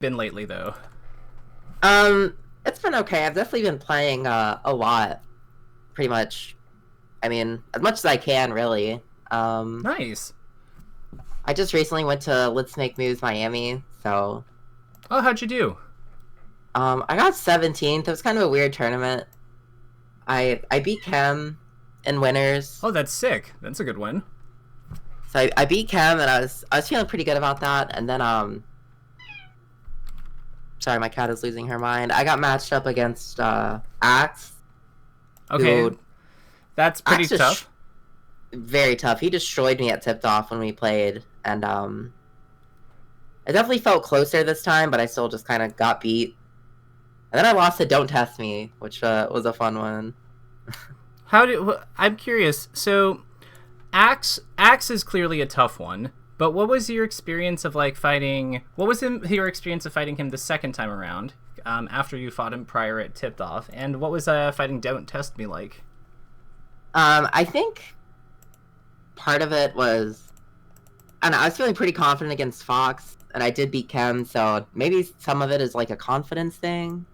been lately, though? It's been okay. I've definitely been playing a lot, pretty much. I mean, as much as I can, really. Nice. I just recently went to Let's Make Moves Miami, so Oh, how'd you do? I got 17th. It was kind of a weird tournament. I beat Chem in winners, Oh, that's sick. That's a good win. so I beat Chem, and I was feeling pretty good about that. And then sorry, my cat is losing her mind. I got matched up against Axe, Okay, who that's pretty Axe is tough. very tough. He destroyed me at tipped off when we played, and I definitely felt closer this time, but I still just kind of got beat. And then I lost to Don't Test Me, which was a fun one. I'm curious. So, Axe is clearly a tough one. But what was your experience of like fighting? What was your experience of fighting him the second time around? After you fought him prior at tipped off, and what was fighting Don't Test Me like? I think part of it was, I don't know, I was feeling pretty confident against Fox, and I did beat Chem, so maybe some of it is like a confidence thing.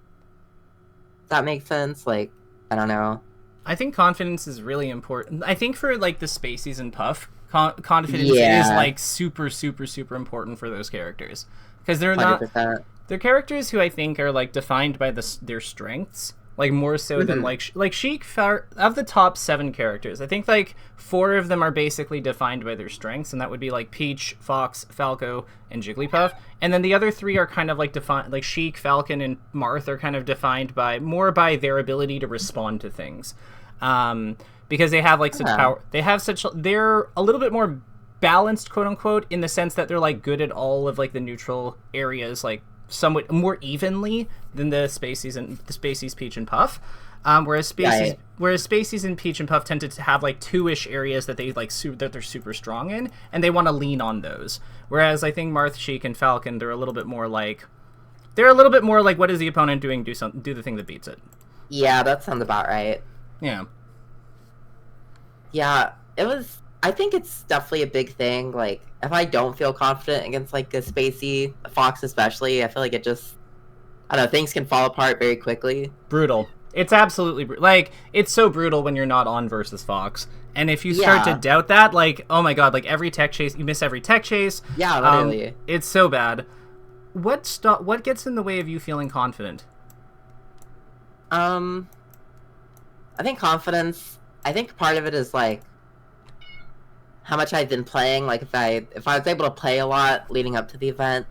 Does that make sense? Like, I don't know. I think confidence is really important. I think for like the Spaceys and Puff, confidence is Yeah, like super, super, super important for those characters because they're not 100%. they're characters who I think are like defined by their strengths, like more so than like Sheik. Of the top 7 characters, I think like 4 of them are basically defined by their strengths, and that would be like Peach, Fox, Falco, and Jigglypuff. And then the other 3 are kind of like defined, like Sheik, Falcon, and Marth are kind of defined by their ability to respond to things, because they have like such power. They're a little bit more balanced, quote unquote, in the sense that they're like good at all of like the neutral areas, like somewhat more evenly than the Spaceys, Peach, and Puff. Whereas Spaceys and Peach and Puff tend to have like 2-ish areas that they like that they're super strong in, and they want to lean on those. Whereas I think Marth, Sheik, and Falcon, they're a little bit more like what is the opponent doing? Do the thing that beats it. Yeah, that sounds about right. Yeah. Yeah, it was. I think it's definitely a big thing. Like, if I don't feel confident against like a Spacey, a Fox especially, I feel like it just, I don't know, things can fall apart very quickly. Brutal. It's absolutely like it's so brutal when you're not on versus Fox, and if you start to doubt that, like, oh my god, like every tech chase, you miss every tech chase. Yeah, literally. It's so bad. What gets in the way of you feeling confident? I think confidence. I think part of it is like how much I've been playing. Like if I was able to play a lot leading up to the event,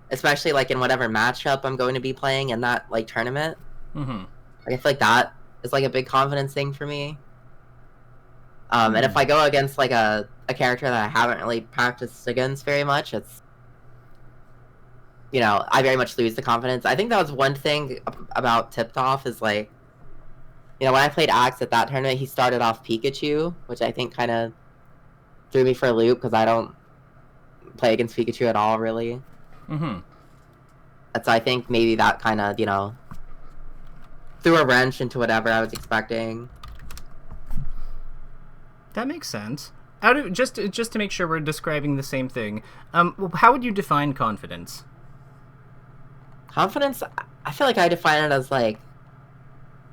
especially like in whatever matchup I'm going to be playing in that like tournament. Mm-hmm. Like, I feel like that is like a big confidence thing for me. And if I go against like a character that I haven't really practiced against very much, it's, you know, I very much lose the confidence. I think that was one thing about Tipped Off is like, you know, when I played Axe at that tournament, he started off Pikachu, which I think kind of threw me for a loop because I don't play against Pikachu at all, really. Mm-hmm. So I think maybe that kind of, you know, threw a wrench into whatever I was expecting. That makes sense. Just to make sure we're describing the same thing, how would you define confidence? Confidence, I feel like I define it as like,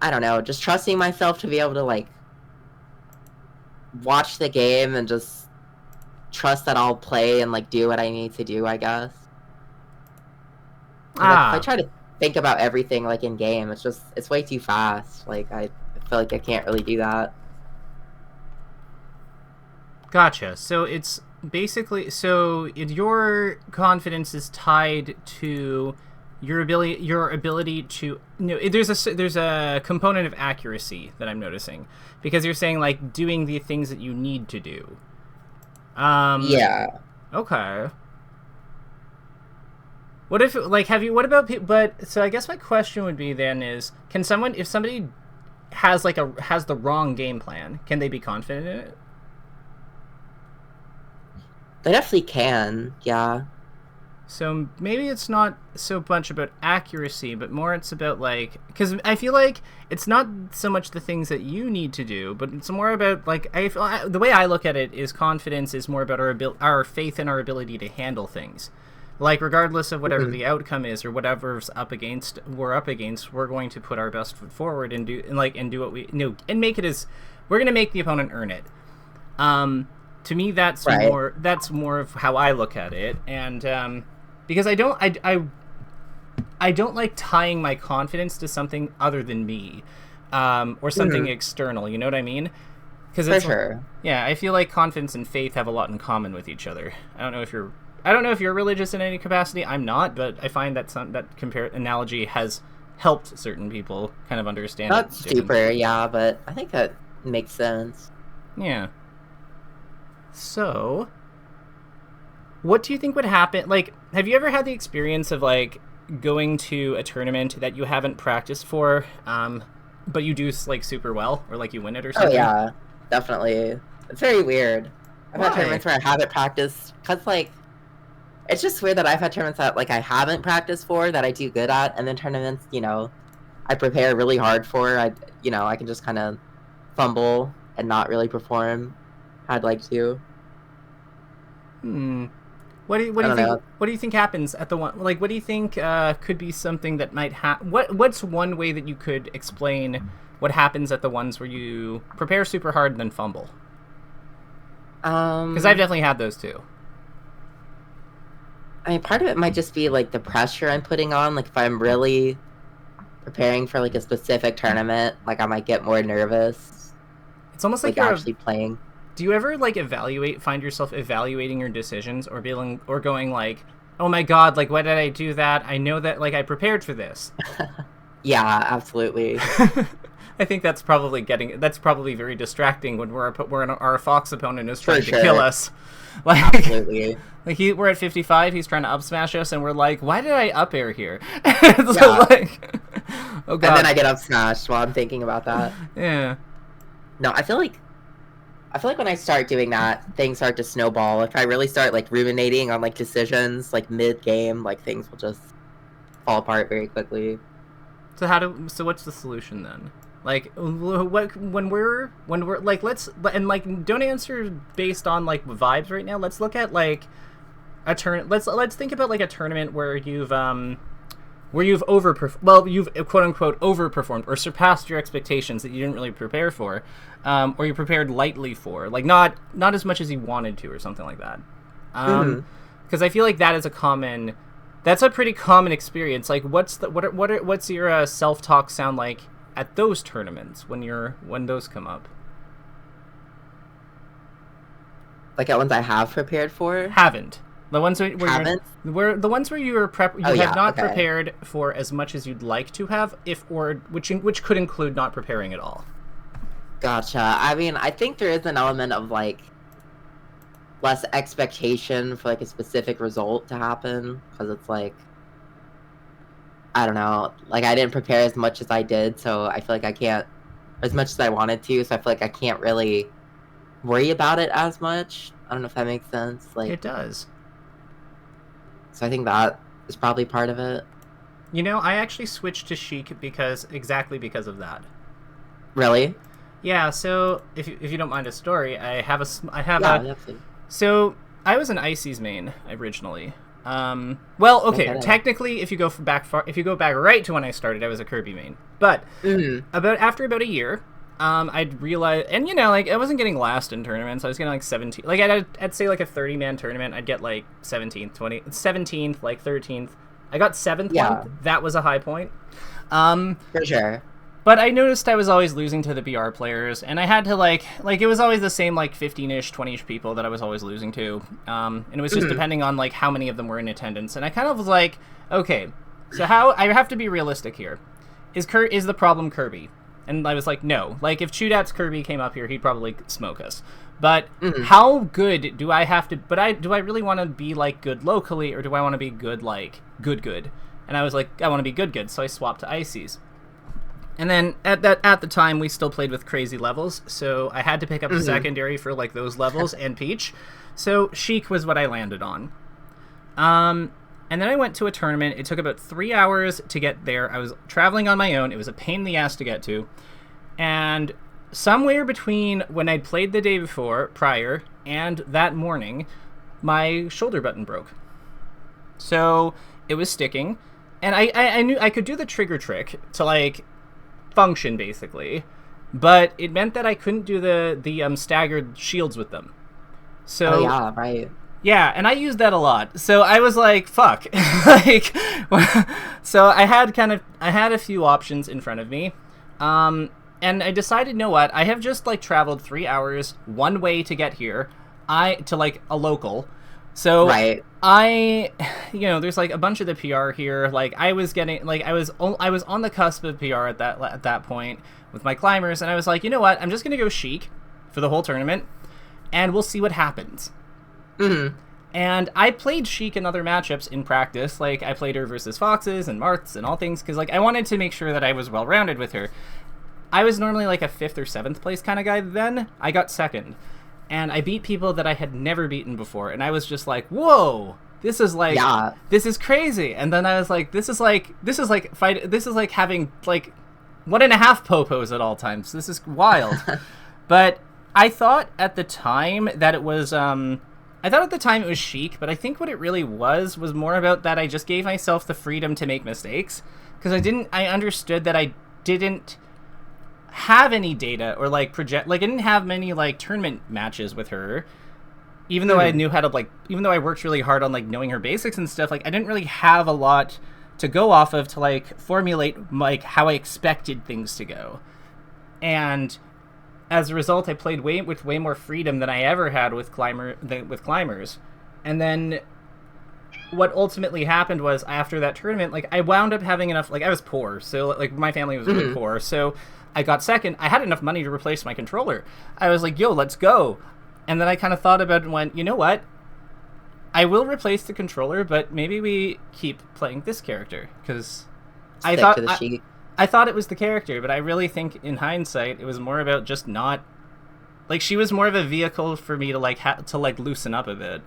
I don't know, just trusting myself to be able to like watch the game and just trust that I'll play and like do what I need to do, I guess. Like, if I try to think about everything like in game, it's way too fast. Like I feel like I can't really do that. Gotcha. So it's basically your confidence is tied to your ability to, you know, there's a component of accuracy that I'm noticing, because you're saying like doing the things that you need to do. Yeah. Okay. What if like what about but so I guess my question would be then is, if somebody has the wrong game plan, can they be confident in it? They definitely can, yeah. So maybe it's not so much about accuracy, but more it's about like, because I feel like it's not so much the things that you need to do, but it's more about like the way I look at it is confidence is more about our faith in our ability to handle things. Like, regardless of whatever the outcome is or whatever's we're up against, we're going to put our best foot forward and do what we and make it as we're going to make the opponent earn it. To me, that's more of how I look at it, and because I don't like tying my confidence to something other than me, or something external. You know what I mean? Because For sure. Yeah, I feel like confidence and faith have a lot in common with each other. I don't know if you're religious in any capacity. I'm not, but I find that analogy has helped certain people kind of understand. Not super, yeah, but I think that makes sense. Yeah. So, what do you think would happen? Like, have you ever had the experience of like going to a tournament that you haven't practiced for, but you do like super well, or like you win it or something? Oh yeah, definitely. It's very weird. I've had tournaments where I haven't practiced, cause like, it's just weird that I've had tournaments that like I haven't practiced for that I do good at, and then tournaments, I prepare really hard for. I can just kind of fumble and not really perform how I'd like to. What do you think happens at the one? Like, what do you think could be something that might happen? What's one way that you could explain what happens at the ones where you prepare super hard and then fumble? Because I've definitely had those too. I mean, part of it might just be like the pressure I'm putting on. Like, if I'm really preparing for like a specific tournament, like I might get more nervous. It's almost like you're actually playing. Do you ever like find yourself evaluating your decisions, or going like, oh my god, like why did I do that? I know that like I prepared for this. Yeah, absolutely. I think that's probably very distracting when our Fox opponent is trying to kill us. Like, absolutely. Like we're at 55, he's trying to up smash us, and we're like, why did I up air here? Like, oh god. And then I get up smashed while I'm thinking about that. Yeah. No, I feel like when I start doing that, things start to snowball. If I really start like ruminating on like decisions, like mid game, like things will just fall apart very quickly. So what's the solution then? Like, when we're like, don't answer based on like vibes right now. Let's look at like let's think about like a tournament where you've you've quote unquote overperformed or surpassed your expectations that you didn't really prepare for, or you prepared lightly for, like not as much as you wanted to, or something like that. Because I feel like that's a pretty common experience. Like, what's your self-talk sound like at those tournaments when those come up? Like at ones I have prepared for? Haven't. The ones where you have not prepared for as much as you'd like to have, which could include not preparing at all. Gotcha. I mean, I think there is an element of like less expectation for like a specific result to happen, because it's like, I don't know, like I didn't prepare as much as I did, so I feel like I can't, as much as I wanted to, so I feel like I can't really worry about it as much. I don't know if that makes sense. Like, it does. So I think that is probably part of it. I actually switched to Sheik exactly because of that. Really? Yeah. So if you don't mind a story, Definitely. So I was an Ices main originally. Okay. Technically, if you go back right to when I started, I was a Kirby main. But after about a year, I'd realized, and like I wasn't getting last in tournaments. I was getting like 17. Like I'd say like a 30-man tournament, I'd get like 17th, 17th, like 13th. I got 7th one. That was a high point. For sure. But I noticed I was always losing to the BR players, and I had to like it was always the same like 15-ish, 20-ish people that I was always losing to. And it was just depending on like how many of them were in attendance. And I kind of was like, okay, so I have to be realistic here. Is the problem Kirby? And I was like, no. Like, if Chudat's Kirby came up here, he'd probably smoke us. But how good do I have to... do I really want to be, like, good locally, or do I want to be good, like, good? And I was like, I want to be good, so I swapped to Ices. And then, at the time, we still played with crazy levels, so I had to pick up a secondary for, like, those levels and Peach. So, Sheik was what I landed on. And then I went to a tournament. It took about 3 hours to get there. I was traveling on my own. It was a pain in the ass to get to. And somewhere between when I'd played the day prior, and that morning, my shoulder button broke. So it was sticking, and I knew I could do the trigger trick to like function basically, but it meant that I couldn't do the staggered shields with them. So Oh yeah, right. yeah, and I used that a lot. So I was like, fuck. Like, so I had a few options in front of me. And I decided, you know what? I have just like traveled 3 hours one way to get here. To like a local. So Right. there's like a bunch of the PR here. Like I was getting like I was on the cusp of PR at that point with my climbers, and I was like, you know what? I'm just gonna go Sheik for the whole tournament, and we'll see what happens. Mm-hmm. And I played Sheik in other matchups in practice. Like, I played her versus Foxes and Marths and all things, because, like, I wanted to make sure that I was well-rounded with her. I was normally, like, a 5th or 7th place kind of guy then. I got 2nd. And I beat people that I had never beaten before. And I was just like, whoa! This is, like, this is crazy. And then I was like, this is like having, like, 1.5 popos at all times. This is wild. But I thought at the time that it was, it was Sheik, but I think what it really was more about that I just gave myself the freedom to make mistakes. Because I understood that I didn't have any data or, like, project, like, I didn't have many, like, tournament matches with her. Even though I knew how to, like, even though I worked really hard on, like, knowing her basics and stuff, like, I didn't really have a lot to go off of to, like, formulate, like, how I expected things to go. And as a result, I played with way more freedom than I ever had with climbers. And then what ultimately happened was, after that tournament, like, I wound up having enough, like, I was poor, so, like, my family was really poor, so I got 2nd. I had enough money to replace my controller. I was like, yo, let's go. And then I kind of thought about it and went, you know what? I will replace the controller, but maybe we keep playing this character, because I thought it was the character, but I really think in hindsight it was more about just not, like, she was more of a vehicle for me to like loosen up a bit.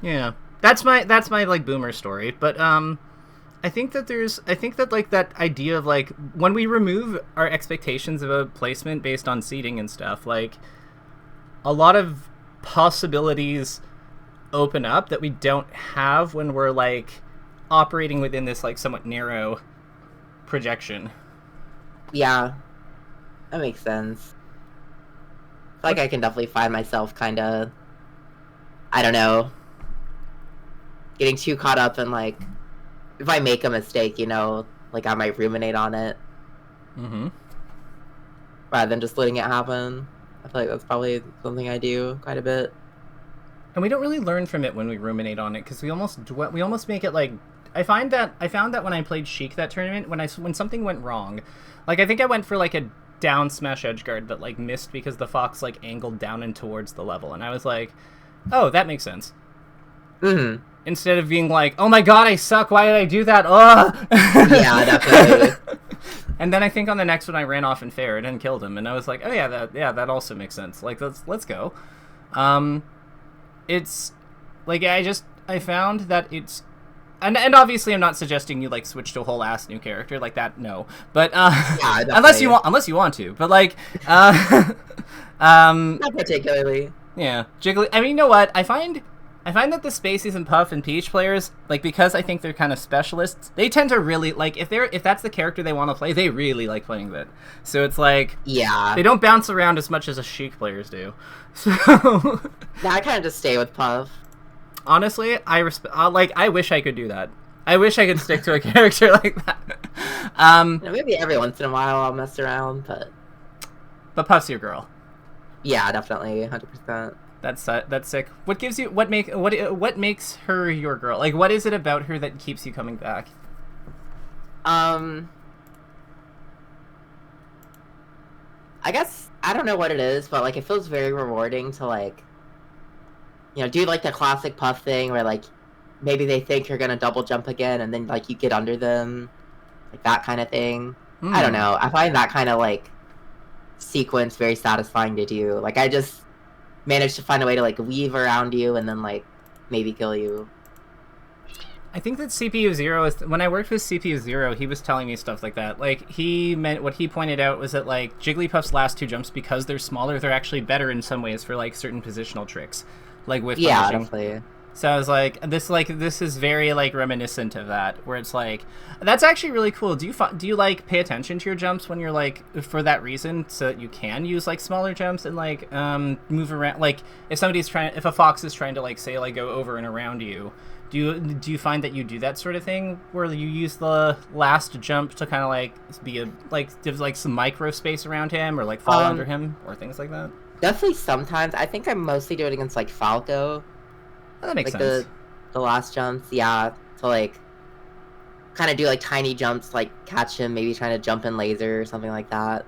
Yeah, that's my like boomer story. But I think that like that idea of, like, when we remove our expectations of a placement based on seeding and stuff, like, a lot of possibilities open up that we don't have when we're, like, operating within this, like, somewhat narrow projection. Yeah, that makes sense. Like, I can definitely find myself kind of, I don't know, getting too caught up in, like, if I make a mistake, you know, like, I might ruminate on it. Rather than just letting it happen. I feel like that's probably something I do quite a bit. And we don't really learn from it when we ruminate on it, because we almost make it, like, I found that when I played Sheik that tournament, when something went wrong, like, I think I went for, like, a down smash edgeguard that, like, missed because the Fox, like, angled down and towards the level, and I was like, oh, that makes sense. Instead of being like, oh my god, I suck, why did I do that? Ugh! Yeah, definitely. And then I think on the next one I ran off and fared and killed him, and I was like, oh yeah, that also makes sense. Like, let's go. It's like, I found that it's, and obviously I'm not suggesting you, like, switch to a whole ass new character like that, no. But yeah, unless you want to. But, like, not particularly. Yeah, Jiggly. I mean, you know what? I find that the Spaceys and Puff and Peach players, like, because I think they're kind of specialists, they tend to really, like, if that's the character they want to play, they really like playing that. So it's like, yeah, they don't bounce around as much as the Sheik players do. So yeah, I kind of just stay with Puff. Honestly, I wish I could do that. I wish I could stick to a character like that. Maybe every once in a while I'll mess around, but Puff's your girl. Yeah, definitely, 100%. That's sick. What makes her your girl? Like, what is it about her that keeps you coming back? I guess I don't know what it is, but, like, it feels very rewarding to, like, you know, do, like, the classic Puff thing where, like, maybe they think you're gonna double jump again, and then, like, you get under them, like, that kind of thing. I don't know. I find that kind of, like, sequence very satisfying to do. Like, I just managed to find a way to, like, weave around you and then, like, maybe kill you. I think that CPU Zero is, when I worked with CPU Zero, he was telling me stuff like that. Like, what he pointed out was that, like, Jigglypuff's last 2 jumps, because they're smaller, they're actually better in some ways for, like, certain positional tricks. like with Yeah, punishing. definitely. So I was this is very like reminiscent of that, where it's like that's actually really cool. Do you like pay attention to your jumps when you're like for that reason, so that you can use like smaller jumps and like move around? Like if a fox is trying to like say like go over and around you, do you find that you do that sort of thing where you use the last jump to kind of like give like some micro space around him or like fall under him or things like that? Definitely sometimes. I think I mostly do it against like Falco. Oh, that makes like sense. the last jumps, yeah, to like kind of do like tiny jumps, like catch him, maybe trying to jump in laser or something like that.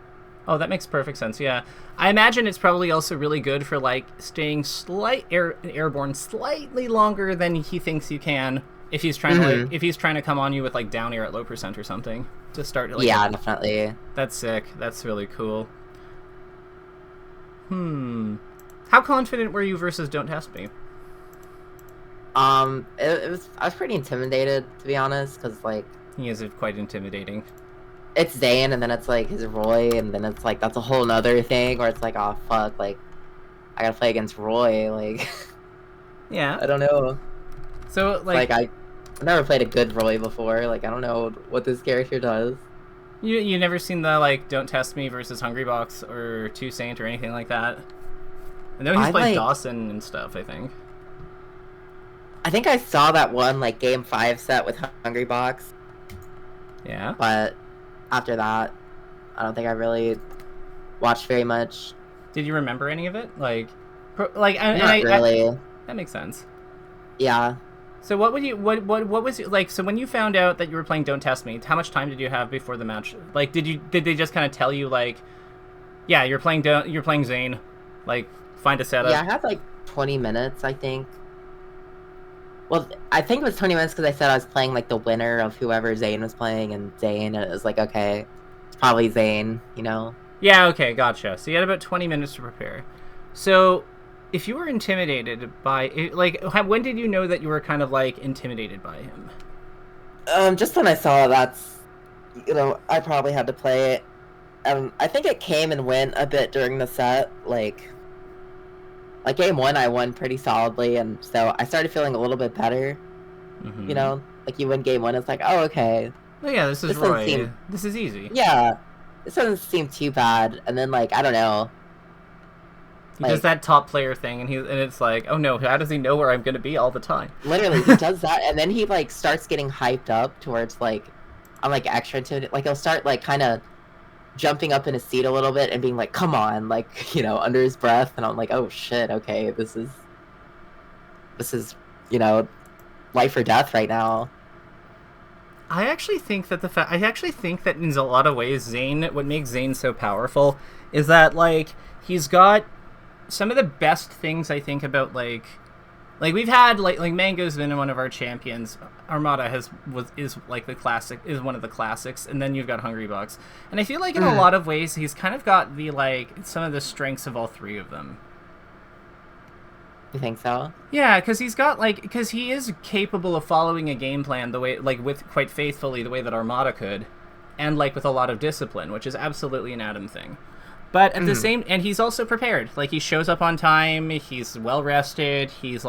Oh, that makes perfect sense. Yeah, I imagine it's probably also really good for like staying airborne slightly longer than he thinks you can if he's trying to like if he's trying to come on you with like down air at low percent or something to start. Like, yeah, definitely. That's sick. That's really cool. How confident were you versus Don't Test Me? It was, I was pretty intimidated, to be honest, because like He is quite intimidating. it's Zain, and then it's like his Roy, and then it's like that's a whole nother thing where it's like, oh fuck, like I gotta play against Roy, like Yeah. I don't know. So Like I've never played a good Roy before, like I don't know what this character does. you never seen the like Don't Test Me versus Hungrybox or Two Saint or anything like that? I know he's played Dawson and stuff, I think. I think I saw that one like game 5 set with Hungrybox. Yeah. But after that, I don't think I really watched very much. Did you remember any of it? Not really. That makes sense. Yeah. So what was it like? So when you found out that you were playing Don't Test Me, how much time did you have before the match? Like, did they just kind of tell you like, yeah, you're playing Zain, like find a setup? Yeah, I had like 20 minutes, I think. Well, I think it was 20 minutes because I said I was playing like the winner of whoever Zain was playing, and Zain, and it was like, okay, it's probably Zain, you know? Yeah, okay, gotcha. So you had about 20 minutes to prepare. So if you were intimidated by like, when did you know that you were kind of like intimidated by him? Just when I saw that's, I probably had to play it. I think it came and went a bit during the set, like game 1 I won pretty solidly, and so I started feeling a little bit better. Like you win game 1, it's like, oh, okay. Oh yeah, this is Roy. This is easy. Yeah, this doesn't seem too bad. And then like, I don't know. He does that top player thing, and it's like, oh no, how does he know where I'm gonna be all the time? Literally, he does that, and then he like starts getting hyped up towards like, I'm like extra intimidated. Like he'll start like kind of jumping up in his seat a little bit and being like, come on, like, under his breath, and I'm like, oh shit, okay, this is life or death right now. I actually think that in a lot of ways what makes Zain so powerful is that like he's got some of the best things I think about like we've had like Mango's been one of our champions. Armada is like the classic, is one of the classics, and then you've got Hungrybox. And I feel like in a lot of ways he's kind of got the like some of the strengths of all three of them. You think so? Yeah, because he is capable of following a game plan the way quite faithfully the way that Armada could, and like with a lot of discipline, which is absolutely an Adam thing. But at the same, and he's also prepared. Like he shows up on time. He's well rested. He's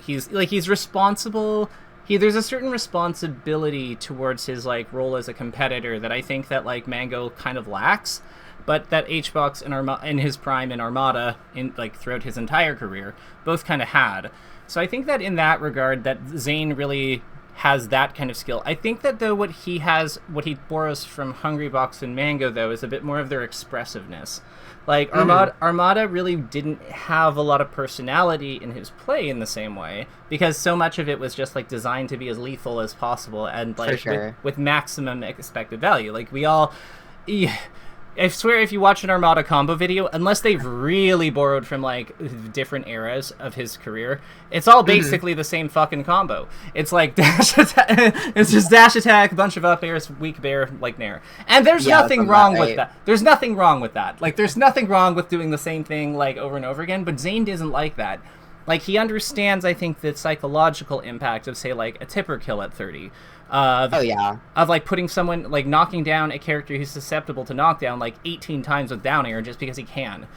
he's responsible. There's a certain responsibility towards his like role as a competitor that I think that like Mango kind of lacks, but that HBox and in his prime in Armada throughout his entire career both kind of had. So I think that in that regard that Zain really has that kind of skill. I think that though what he borrows from Hungrybox and Mango though is a bit more of their expressiveness. Like Armada really didn't have a lot of personality in his play in the same way, because so much of it was just like designed to be as lethal as possible and like with maximum expected value. Like I swear if you watch an Armada combo video, unless they've really borrowed from like different eras of his career, it's all basically the same fucking combo. It's like dash attack, it's just dash attack, bunch of up airs, weak bear, like nair. And there's nothing wrong with that. There's nothing wrong with that. Like there's nothing wrong with doing the same thing like over and over again, but Zain isn't like that. Like he understands, I think, the psychological impact of say like a tipper kill at 30. Of like putting someone, like knocking down a character who's susceptible to knockdown like 18 times with down air just because he can.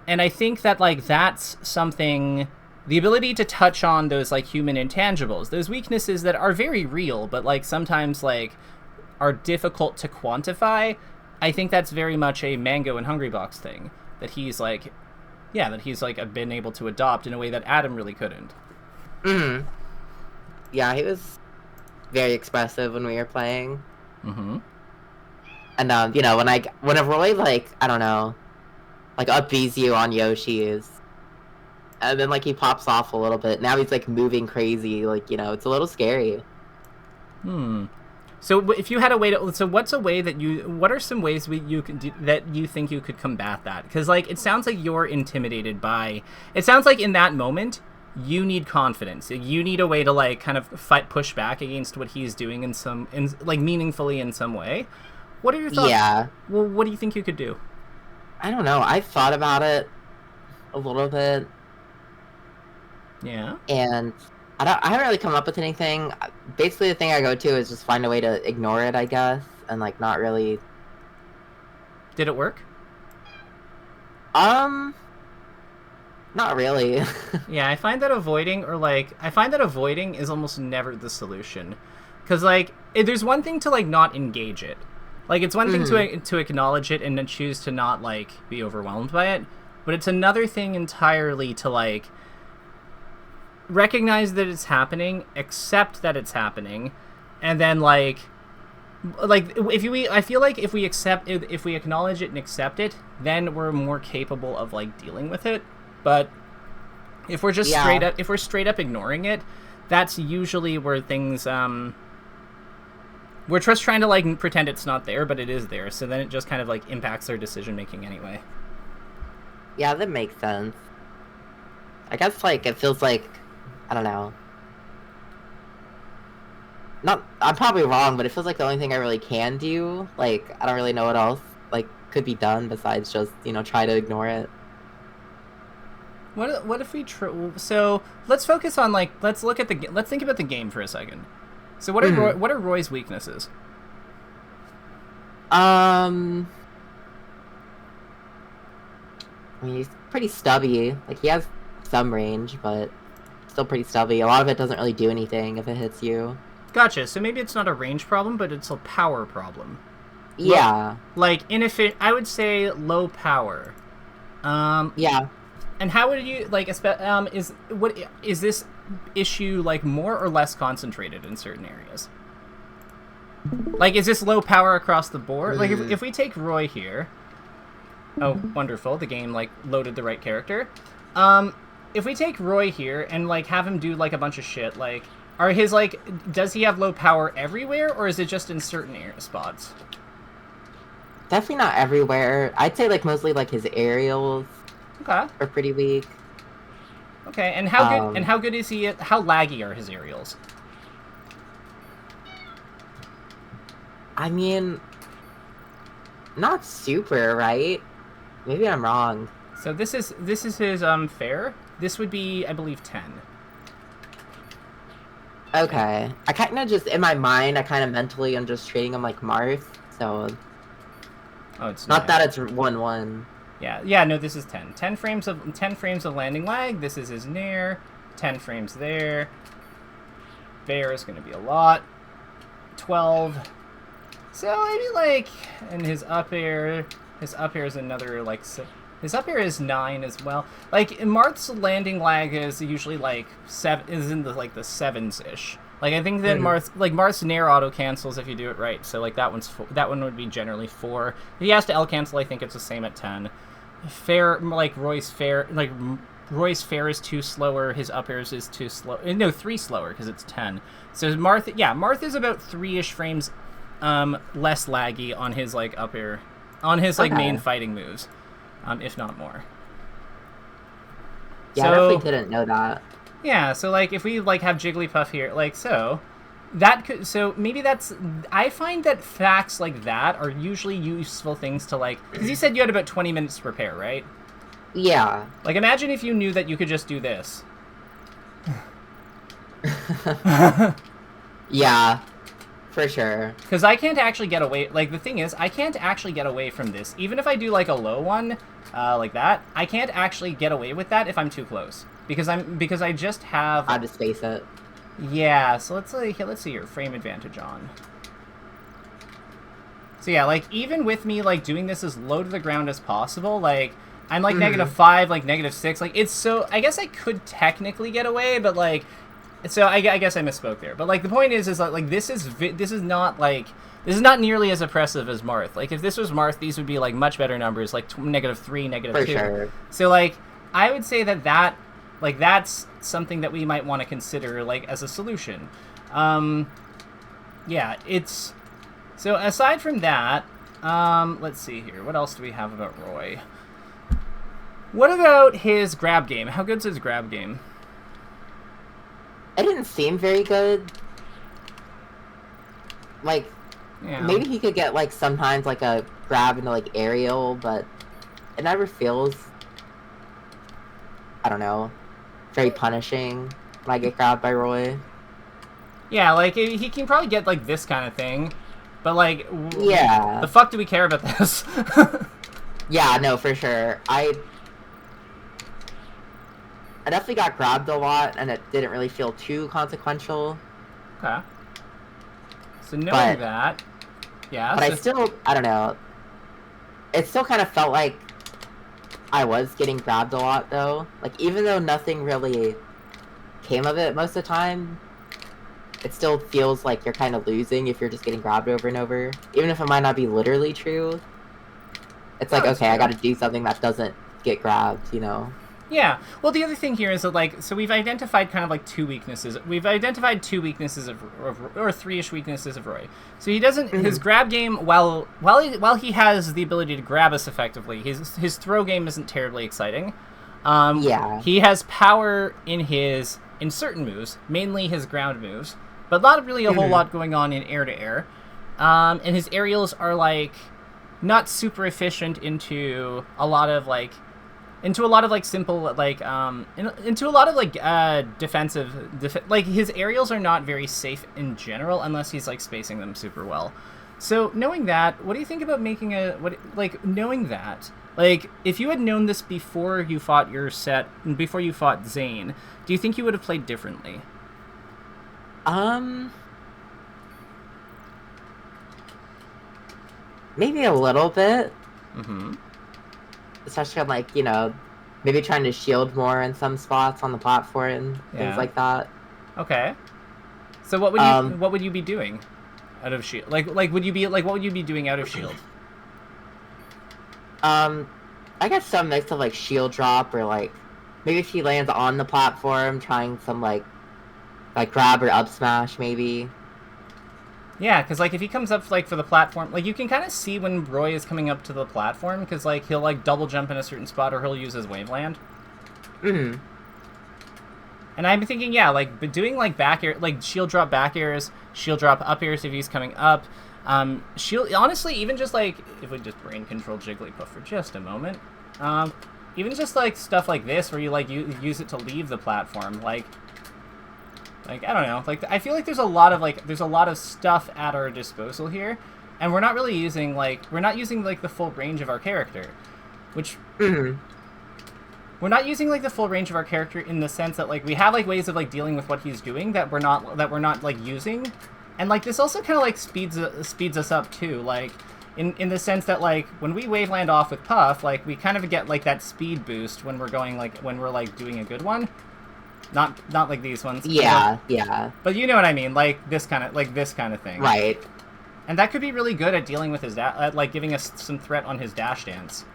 And I think that, like, that's something... The ability to touch on those, like, human intangibles, those weaknesses that are very real, but, like, sometimes, like, are difficult to quantify, I think that's very much a Mango and Hungrybox thing. That he's, like... Yeah, that he's, like, been able to adopt in a way that Adam really couldn't. Mm-hmm. Yeah, he was very expressive when we were playing. Mm-hmm. And, you know, when a Roy, like, I don't know, like, up-Bs you on Yoshi's, and then, like, he pops off a little bit. Now he's, like, moving crazy. Like, you know, it's a little scary. So if you had a way to... So what's a way that you... What are some ways you could do, that you think you could combat that? Because, like, it sounds like you're intimidated by... It sounds like in that moment, you need confidence. You need a way to, like, kind of push back against what he's doing like, meaningfully in some way. What are your thoughts? Yeah. Well, what do you think you could do? I don't know. I thought about it a little bit. Yeah. And I haven't really come up with anything. Basically, the thing I go to is just find a way to ignore it, I guess, and, like, not really... Did it work? Not really. Yeah, I find that avoiding is almost never the solution. Because, like, there's one thing to, like, not engage it. Like, it's one thing to acknowledge it and then choose to not, like, be overwhelmed by it. But it's another thing entirely to, like... recognize that it's happening, accept that it's happening, and then I feel like if we acknowledge it and accept it, then we're more capable of, like, dealing with it. But if we're just straight up ignoring it, that's usually where things we're just trying to, like, pretend it's not there, but it is there. So then it just kind of, like, impacts our decision making anyway. Yeah, that makes sense. I guess, like, it feels like, I don't know. I'm probably wrong, but it feels like the only thing I really can do. Like, I don't really know what else, like, could be done besides just, you know, try to ignore it. What if we so let's focus on, like, let's think about the game for a second. So what are Roy's weaknesses? I mean, he's pretty stubby. Like, he has some range, but still pretty stubby. A lot of it doesn't really do anything if it hits you. Gotcha. So maybe it's not a range problem, but it's a power problem. Yeah. Like, I would say low power. Yeah. And how would you, like, is this issue, like, more or less concentrated in certain areas? Like, is this low power across the board? Like, if we take Roy here... Oh, wonderful. The game, like, loaded the right character. If we take Roy here and, like, have him do, like, a bunch of shit, like... does he have low power everywhere, or is it just in certain spots? Definitely not everywhere. I'd say, like, mostly, like, his aerials are pretty weak. Okay, and how good is he how laggy are his aerials? I mean, not super, right? Maybe I'm wrong. So this is his fair. This would be, I believe, 10. Okay. I kind of just, in my mind, I kind of mentally am just treating him like Marth, so... Oh, it's not that it's 1-1. Yeah, no, this is 10. 10 frames of landing lag. This is his nair. 10 frames there. Fair is going to be a lot. 12. So maybe, like, and his up air is another, like, his up air is 9 as well. Like, Marth's landing lag is usually, like, 7, is in the, like, the 7s-ish. Like, I think that Marth's nair auto cancels if you do it right. So, like, that one would be generally 4. If he has to L cancel, I think it's the same at 10. Fair, like, Roy's fair is 2 slower. His up airs is 2 slow. No, 3 slower because it's 10. So Marth is about 3-ish frames less laggy on his, like, up air, on his, like, main fighting moves, if not more. Yeah, I definitely didn't know that. Yeah, so, like, if we, like, have Jigglypuff here, like, so maybe that's... I find that facts like that are usually useful things to, like... Because you said you had about 20 minutes to prepare, right? Yeah. Like, imagine if you knew that you could just do this. Yeah. For sure. Because I can't actually get away... Like, the thing is, I can't actually get away from this. Even if I do, like, a low one, like that, I can't actually get away with that if I'm too close. Because I just have... How to space it. Yeah, so let's see your frame advantage on. So yeah, like, even with me, like, doing this as low to the ground as possible, like, I'm, like, -5, like, -6, like, it's so... I guess I could technically get away, but, like... So I guess I misspoke there. But, like, the point is that, like, this is not, like... This is not nearly as oppressive as Marth. Like, if this was Marth, these would be, like, much better numbers, like, -3, -2. For sure. So, like, I would say that, like, that's something that we might want to consider, like, as a solution. Yeah, it's... So, aside from that, let's see here. What else do we have about Roy? What about his grab game? How good's his grab game? It didn't seem very good. Like, Yeah. maybe he could get, like, sometimes, like, a grab into, like, aerial, but it never feels, I don't know, very punishing when I get grabbed by Roy. Yeah, like, he can probably get, like, this kind of thing. But, like, Yeah. the fuck do we care about this? Yeah, no, for sure. I definitely got grabbed a lot, and it didn't really feel too consequential. Okay. So knowing that, yeah. But I don't know. It still kind of felt like I was getting grabbed a lot, though. Like, even though nothing really came of it most of the time, it still feels like you're kind of losing if you're just getting grabbed over and over. Even if it might not be literally true. It's like, okay, I gotta do something that doesn't get grabbed, you know? Yeah. Well, the other thing here is that, like, so we've identified kind of, like, two weaknesses. We've identified two weaknesses or three-ish weaknesses of Roy. So he doesn't... His grab game, while he has the ability to grab us effectively, his throw game isn't terribly exciting. Yeah. He has power in certain moves, mainly his ground moves, but not really a whole lot going on in air-to-air. And his aerials are, like, not super efficient into a lot of, like, simple, like, into a lot of, like, like, his aerials are not very safe in general unless he's, like, spacing them super well. So, knowing that, what do you think about making knowing that, like, if you had known this before you fought before you fought Zain, do you think you would have played differently? Maybe a little bit. Mm-hmm. Especially on, like, you know, maybe trying to shield more in some spots on the platform, things like that. Okay. So what would you be doing out of shield? Like what would you be doing out of shield? I guess some mix of, like, shield drop, or, like, maybe if he lands on the platform, trying some, like grab or up smash, maybe. Yeah, because, like, if he comes up, like, for the platform, like, you can kind of see when Roy is coming up to the platform, because, like, he'll, like, double jump in a certain spot, or he'll use his Waveland. Mm-hmm. And I'm thinking, yeah, like, but doing, like, back air, like, shield drop back airs, shield drop up airs if he's coming up, honestly, even just, like, if we just brain control Jigglypuff for just a moment, even just, like, stuff like this, where you, like, use it to leave the platform, like, I don't know, like, I feel like there's a lot of stuff at our disposal here, and we're not really using, like, the full range of our character, which, we're not using, like, the full range of our character in the sense that, like, we have, like, ways of, like, dealing with what he's doing that we're not, like, using, and, like, this also kind of, like, speeds us up, too, like, in the sense that, like, when we Waveland off with Puff, like, we kind of get, like, that speed boost when we're going, like, when we're, like, doing a good one. Not like these ones. Yeah, yeah. But you know what I mean, like this kind of thing. Right. And that could be really good at dealing with his like giving us some threat on his dash dance.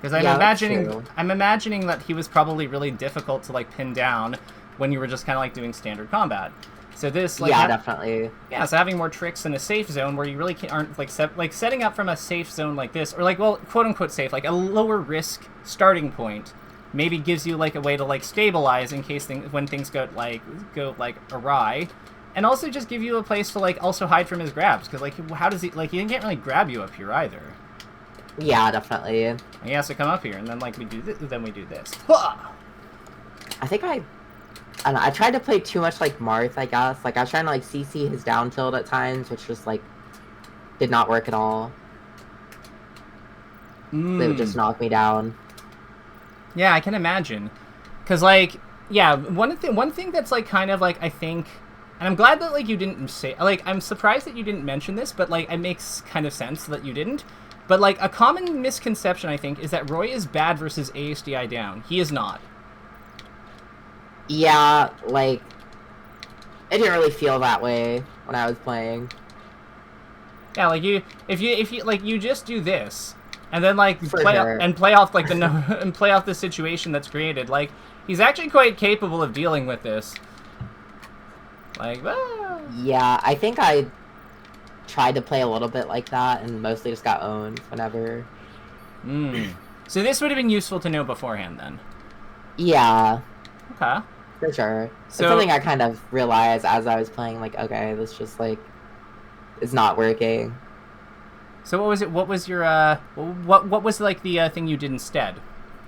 Because I'm imagining that he was probably really difficult to, like, pin down when you were just kind of, like, doing standard combat. So this, like, yeah, definitely. Yeah, so having more tricks in a safe zone where you really aren't, like, setting up from a safe zone like this, or, like, well, quote unquote safe, like a lower risk starting point. Maybe gives you, like, a way to, like, stabilize in case when things go awry, and also just give you a place to, like, also hide from his grabs, because, like, how does he, like, he can't really grab you up here either. Yeah, definitely. He has to come up here, and then, like, we do this. I think I I don't know, I tried to play too much like Marth, I guess. Like, I was trying to like CC his down tilt at times, which just like did not work at all. They would just knock me down. Yeah, I can imagine. Cause like, yeah, one thing that's like kind of like I think, and I'm glad that like you didn't say, like, I'm surprised that you didn't mention this, but like it makes kind of sense that you didn't. But like a common misconception I think is that Roy is bad versus ASDI down. He is not. Yeah, like, it didn't really feel that way when I was playing. Yeah, like if you like you just do this, and then like For sure. play off like and play off the situation that's created. Like he's actually quite capable of dealing with this. Like, Yeah, I think I tried to play a little bit like that, and mostly just got owned whenever. So this would have been useful to know beforehand, then. Yeah. Okay. For sure. So, it's something I kind of realized as I was playing, like, okay, this just, like, is not working. So what was it? What was your, what was, like, the thing you did instead?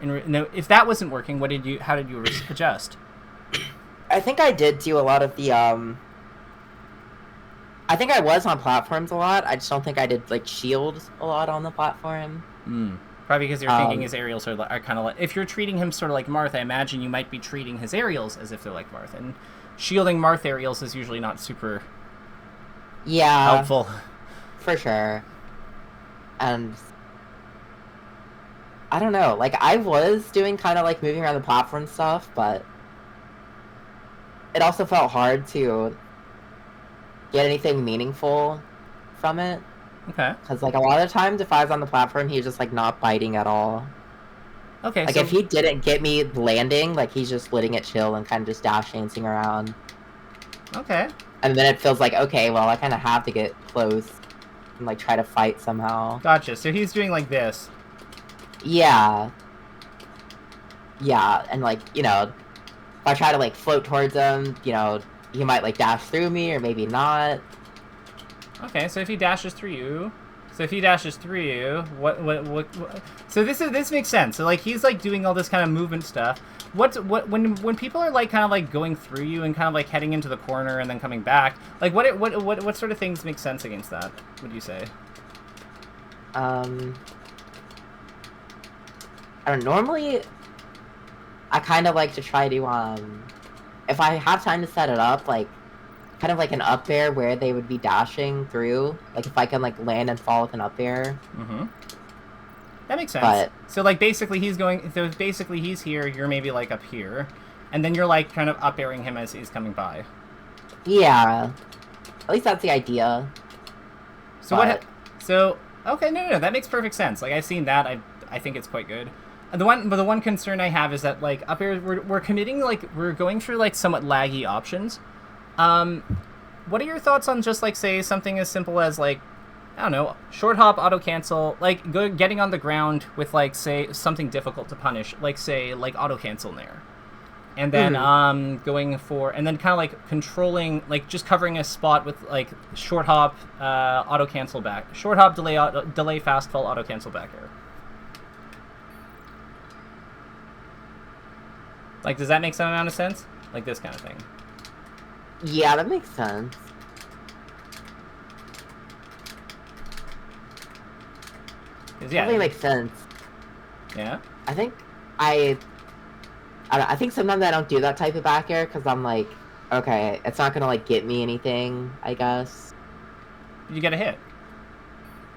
No, if that wasn't working, how did you adjust? I think I did do a lot of the, I think I was on platforms a lot. I just don't think I did, like, shield a lot on the platform. Probably because you're thinking his aerials are kind of like... If you're treating him sort of like Marth, I imagine you might be treating his aerials as if they're like Marth. And shielding Marth aerials is usually not super helpful. For sure. And... I don't know. Like, I was doing kind of like moving around the platform stuff, but... It also felt hard to get anything meaningful from it. Okay. Because, like, a lot of times if I was on the platform, he was just, like, not biting at all. Okay, like, if he didn't get me landing, like, he's just letting it chill and kind of just dash dancing around. Okay. And then it feels like, okay, well, I kind of have to get close and, like, try to fight somehow. Gotcha. So he's doing, like, this. Yeah. Yeah, and, like, you know, if I try to, like, float towards him, you know, he might, like, dash through me or maybe not. Okay, so if he dashes through you, what? So this makes sense. So like he's like doing all this kind of movement stuff. When people are like kind of like going through you and kind of like heading into the corner and then coming back, like what sort of things make sense against that? Would you say? I don't normally. I kind of like to try to if I have time to set it up, like. Kind of like an up air where they would be dashing through. Like if I can like land and fall with an up air. That makes sense. But, so like basically he's going. So basically he's here. You're maybe like up here, and then you're like kind of up airing him as he's coming by. Yeah, at least that's the idea. So but... So okay, no, that makes perfect sense. Like I've seen that. I think it's quite good. And the one concern I have is that like up air we're committing like we're going through like somewhat laggy options. What are your thoughts on just, like, say, something as simple as, like, I don't know, short hop, auto cancel, like, getting on the ground with, like, say, something difficult to punish, like, say, like, auto cancel Nair. And then, going for, and then kind of, like, controlling, like, just covering a spot with, like, short hop, auto cancel back, short hop, delay fast fall, auto cancel back air. Like, does that make some amount of sense? Like, this kind of thing. Yeah, that makes sense. Yeah, definitely makes sense. Yeah? I think I think sometimes I don't do that type of back air because I'm like, okay, it's not gonna like get me anything, I guess. You get a hit.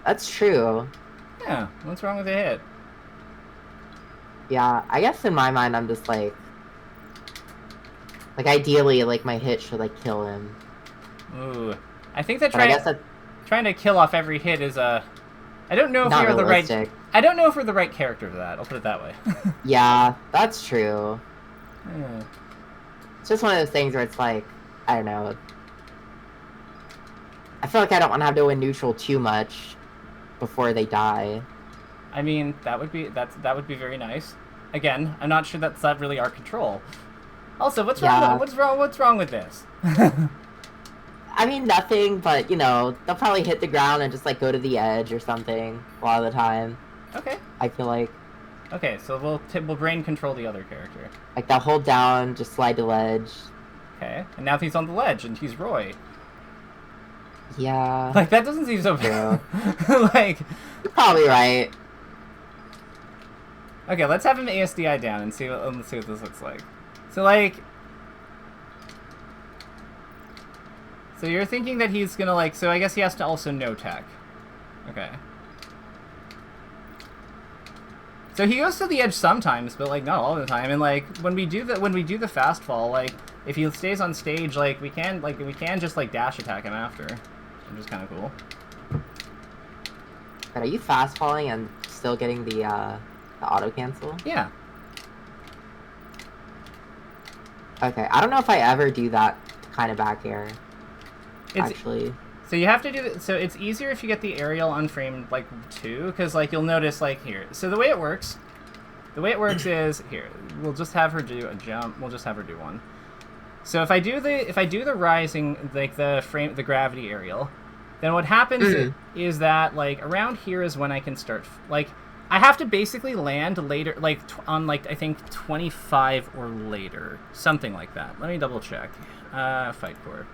That's true. Yeah, what's wrong with a hit? Yeah, I guess in my mind I'm just like ideally, like, my hit should, like, kill him. Ooh. I think that trying to kill off every hit is, I don't know if you're the right... I don't know if we're the right character for that, I'll put it that way. Yeah, that's true. Yeah. It's just one of those things where it's like, I don't know. I feel like I don't want to have to win neutral too much before they die. I mean, that would be very nice. Again, I'm not sure that's not really our control. Also, what's wrong with this? I mean, nothing, but, you know, they'll probably hit the ground and just, like, go to the edge or something a lot of the time. Okay. I feel like. Okay, so we'll brain control the other character. Like that hold down, just slide to ledge. Okay, and now he's on the ledge, and he's Roy. Yeah. Like, that doesn't seem so bad. Like... You're probably right. Okay, let's have him ASDI down and let's see what this looks like. So, like... So you're thinking that he's gonna, like... So I guess he has to also no-tech. Okay. So he goes to the edge sometimes, but, like, not all the time. And, like, when we do the fast fall, like, if he stays on stage, like, we can just, like, dash attack him after. Which is kind of cool. But are you fast falling and still getting the auto cancel? Yeah. Okay, I don't know if I ever do that kind of back air. Actually. So you have to do so it's easier if you get the aerial unframed like 2, because like you'll notice like here. So the way it works is here. We'll just have her do a jump. We'll just have her do one. So if I do the rising, like the gravity aerial, then what happens is that like around here is when I can start like I have to basically land later, like on like I think 25 or later, something like that. Let me double check. Fight core.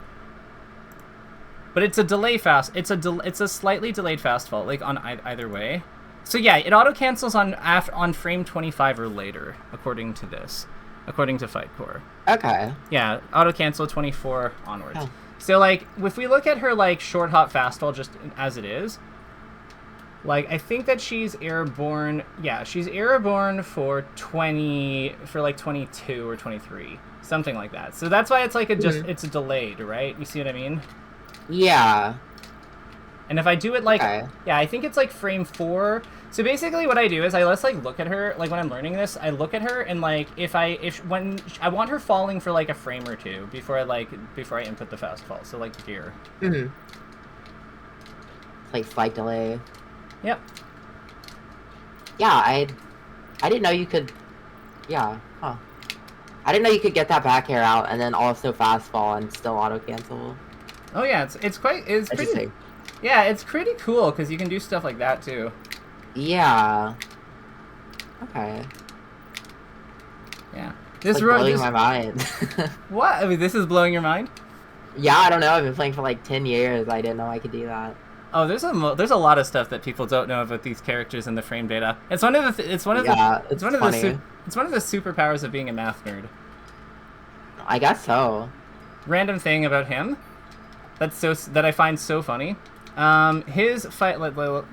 But it's a delay fast. It's a slightly delayed fast fall, like on either way. So yeah, it auto cancels on frame 25 or later, according to this, according to Fight Core. Okay. Yeah, auto cancel 24 onwards. Oh. So like, if we look at her like short hop fast fall just as it is, like I think that she's airborne. Yeah, she's airborne for like 22 or 23, something like that. So that's why it's like it's a delayed, right? You see what I mean? Yeah. And if I do it like, okay. Yeah, I think it's like frame 4. So basically what I do is I just like look at her, like when I'm learning this, I look at her and like when I want her falling for like a frame or 2 before I input the fast fall. So like here. Mm-hmm. Like slight delay. Yep. Yeah, I didn't know you could. Yeah. Huh. I didn't know you could get that back air out and then also fast fall and still auto cancel. Oh yeah, it's pretty. Yeah, it's pretty cool because you can do stuff like that too. Yeah. Okay. Yeah. This is blowing my mind. What? I mean, this is blowing your mind? Yeah, I don't know. I've been playing for like 10 years. I didn't know I could do that. Oh, there's a lot of stuff that people don't know about these characters in the frame data. It's one of the superpowers of being a math nerd. I guess so. Random thing about him that I find so funny. His fight,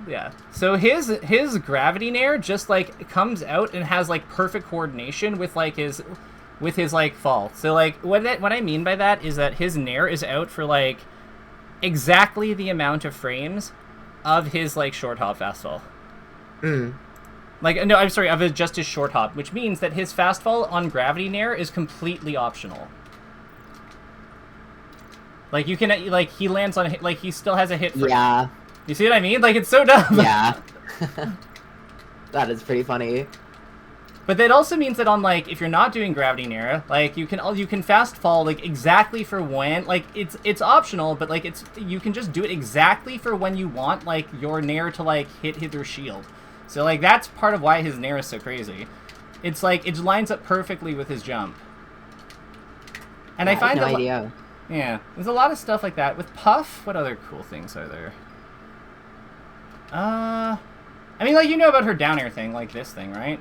yeah. So his gravity nair just like comes out and has like perfect coordination with his like fall. So like what I mean by that is that his nair is out for like exactly the amount of frames of his like short hop fast fall. Like no, I'm sorry, of just his short hop, which means that his fast fall on gravity nair is completely optional. Like, you can, like, he lands on a hit, like, he still has a hit frame. Yeah. You see what I mean? Like, it's so dumb. Yeah. That is pretty funny. But that also means that on, like, if you're not doing gravity nair, like, you can fast fall, like, exactly for when, like, it's optional, but, like, you can just do it exactly for when you want, like, your nair to, like, hit their shield. So, like, that's part of why his nair is so crazy. It's, like, it lines up perfectly with his jump. And I find no idea. Yeah, there's a lot of stuff like that. With Puff, what other cool things are there? I mean, like, you know about her down air thing, like this thing, right?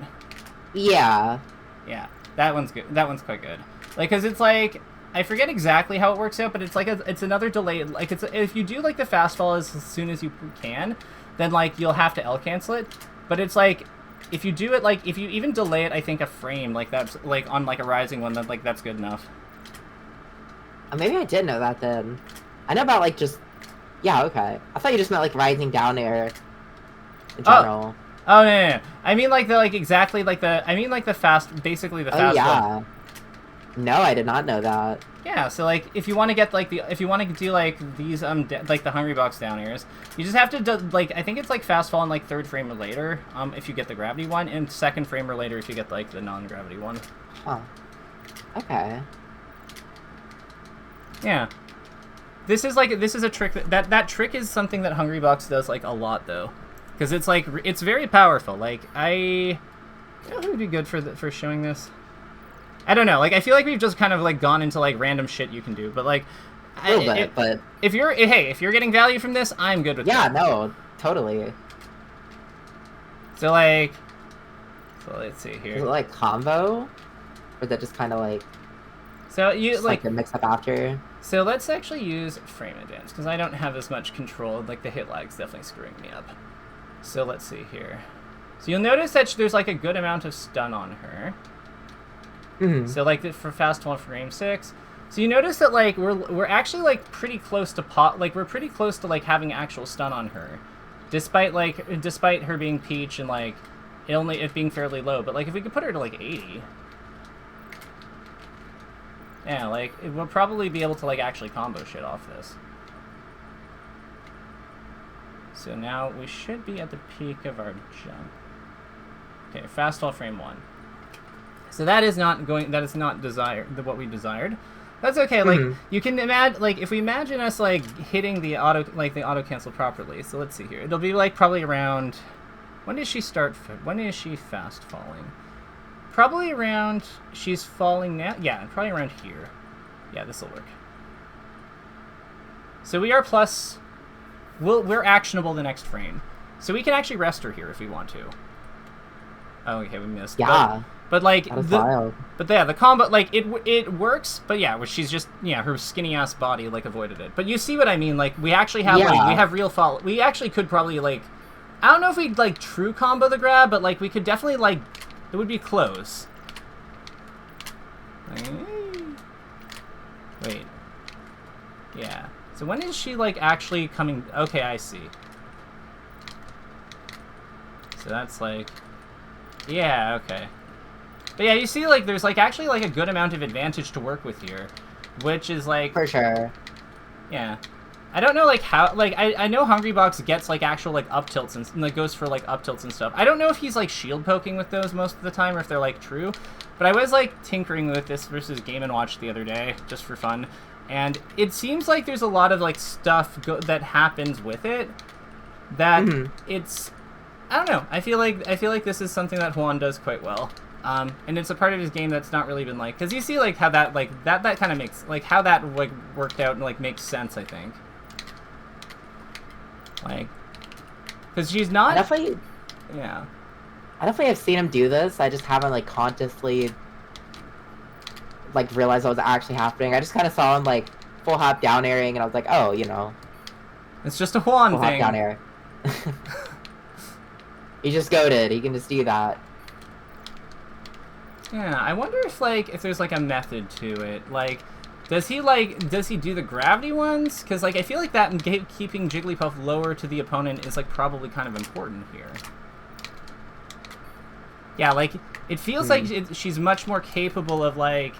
Yeah. Yeah, that one's good. That one's quite good. Like, cause it's like, I forget exactly how it works out, but it's like it's another delay. Like, if you do like the fast fall as soon as you can, then like you'll have to L cancel it. But it's like, if you do it like if you even delay it, I think a frame, like that's like on like a rising one, that like that's good enough. Maybe I did know that then. I know about, like, just... Yeah, okay. I thought you just meant, like, rising down air in general. Oh, no. I mean, like, exactly, like, I mean, like, the fast... Basically, the fast... Oh, yeah. One. No, I did not know that. Yeah, so, like, if you want to get, like, if you want to do, like, these, like, the Hungry Box down airs, you just have to, like, I think it's, like, fast fall in, like, 3rd frame or later, if you get the gravity one, and 2nd frame or later if you get, like, the non-gravity one. Huh. Okay. Yeah. This is a trick that trick is something that Hungrybox does like a lot though. Cuz it's like it's very powerful. Like I You know who would be good for showing this? I don't know. Like, I feel like we've just kind of like gone into like random shit you can do, but like, A little bit, but if you're getting value from this, I'm good with that. Yeah, no, totally. So like, let's see here. Is it like combo, or is that just kind of like? So you just like a mix up after. So let's actually use frame advance because I don't have as much control. Like the hit lag's definitely screwing me up. So let's see here. So you'll notice that there's like a good amount of stun on her. Mm-hmm. So like for fast 1 frame 6. So you notice that like we're actually like pretty close to we're pretty close to like having actual stun on her, despite her being Peach and like it being fairly low. But like if we could put her to like 80. Yeah, like, we'll probably be able to, like, actually combo shit off this. So now we should be at the peak of our jump. Okay, fast all frame 1. So that is not what we desired. That's okay, like, you can imagine, like, if we imagine us, like, hitting the auto cancel properly. So let's see here. It'll be, like, probably around, when is she fast falling? Probably around, she's falling now. Yeah, probably around here. Yeah, this will work. So we are plus, we're actionable the next frame. So we can actually rest her here if we want to. Oh, okay, we missed. Yeah. But like, the combo, like, it works, but yeah, she's just, yeah, her skinny ass body, like, avoided it. But you see what I mean? Like, we actually have, like, we have real follow. We actually could probably, like, I don't know if we'd, like, true combo the grab, but, like, we could definitely, like, it would be close. Wait. Yeah. So when is she, like, actually coming? Okay, I see. So that's, like... Yeah, okay. But yeah, you see, like, there's, like, actually, like, a good amount of advantage to work with here. Which is, like... For sure. Yeah. I don't know, like, how... Like, I know Hungrybox gets, like, actual, like, up tilts and, like, goes for, like, up tilts and stuff. I don't know if he's, like, shield poking with those most of the time or if they're, like, true. But I was, like, tinkering with this versus Game & Watch the other day, just for fun. And it seems like there's a lot of, like, stuff that happens with it that it's... I don't know. I feel like this is something that Juan does quite well. And it's a part of his game that's not really been, like... Because you see, like, how that, like, that kind of makes... Like, how that, like, worked out and, like, makes sense, I think. Like... Because she's not... Yeah. I definitely have seen him do this. I just haven't, like, consciously, like, realized what was actually happening. I just kind of saw him, like, full hop down airing, and I was like, oh, you know. It's just a Juan full thing. Hop down air. He's just goated. He can just do that. Yeah, I wonder if, like, if there's, like, a method to it. Like, does he do the gravity ones? Because, like, I feel like that and keeping Jigglypuff lower to the opponent is, like, probably kind of important here. Yeah, like, it feels like she's much more capable of, like,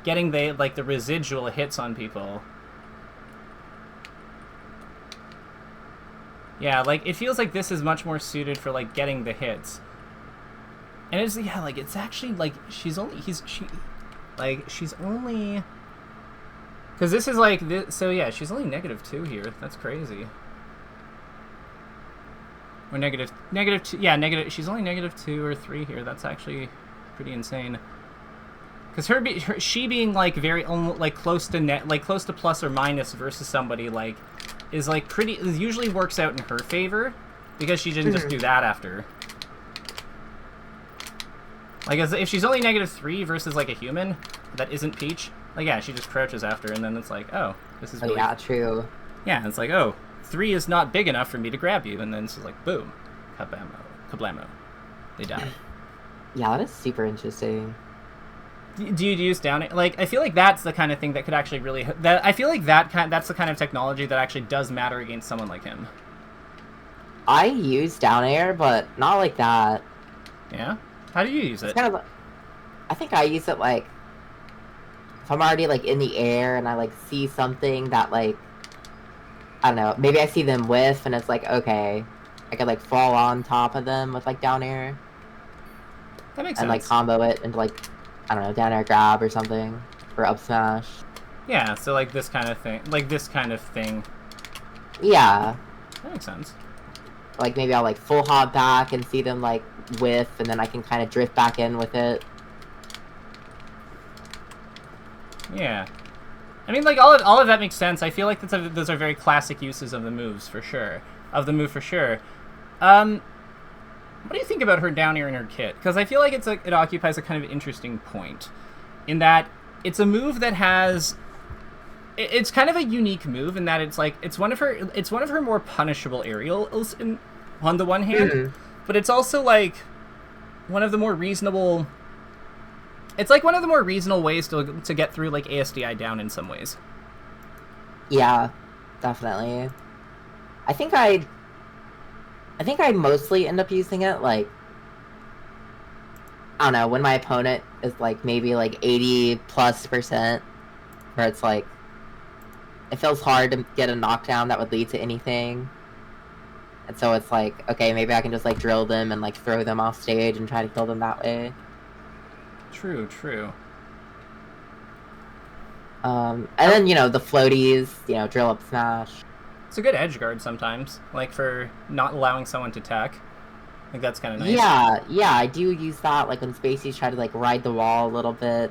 getting the residual hits on people. Yeah, like, it feels like this is much more suited for, like, getting the hits. And it's, yeah, like, it's actually, like, she's only... Because this is, like, so, yeah, she's only -2 here. That's crazy. Or -2, yeah, she's only -2 or 3 here. That's actually pretty insane. Because she being, like, very, like, close to plus or minus versus somebody, like, is, like, usually works out in her favor. Because she didn't just do that after. Like, if she's only -3 versus, like, a human that isn't Peach, like, yeah, she just crouches after, and then it's like, oh, this is really... Oh, yeah, true. Yeah, it's like, oh, 3 is not big enough for me to grab you, and then it's just like, boom, kablamo. They die. Yeah, that is super interesting. Do you use down... Like, I feel like that's the kind of thing that could actually really... I feel like that's the kind of technology that actually does matter against someone like him. I use down air, but not like that. Yeah? How do you use it? It's kind of, I think I use it, like, if I'm already, like, in the air and I, like, see something that, like, I don't know, maybe I see them whiff and it's like, okay, I could, like, fall on top of them with, like, down air. That makes sense. And, like, combo it into, like, I don't know, down air grab or something. Or up smash. Yeah, so, like, this kind of thing. Like, this kind of thing. Yeah. That makes sense. Like, maybe I'll, like, full hop back and see them, like, whiff, and then I can kind of drift back in with it. Yeah. I mean, like, all of that makes sense. I feel like those are very classic uses of the moves, for sure. Of the move, for sure. What do you think about her down air in her kit? Because I feel like it occupies a kind of interesting point, in that it's a move that has... It's kind of a unique move in that it's like it's one of her more punishable aerials on the one hand, but it's also like one of the more reasonable... It's like one of the more reasonable ways to get through like ASDI down in some ways. Yeah, definitely. I think I mostly end up using it like, I don't know, when my opponent is like maybe like 80+%, where it's like it feels hard to get a knockdown that would lead to anything. And so it's like, okay, maybe I can just like drill them and like throw them off stage and try to kill them that way. True, true. And then, you know, the floaties, you know, drill up smash. It's a good edge guard sometimes, like for not allowing someone to attack. I think that's kind of nice. Yeah, I do use that, like when Spaceys try to like ride the wall a little bit,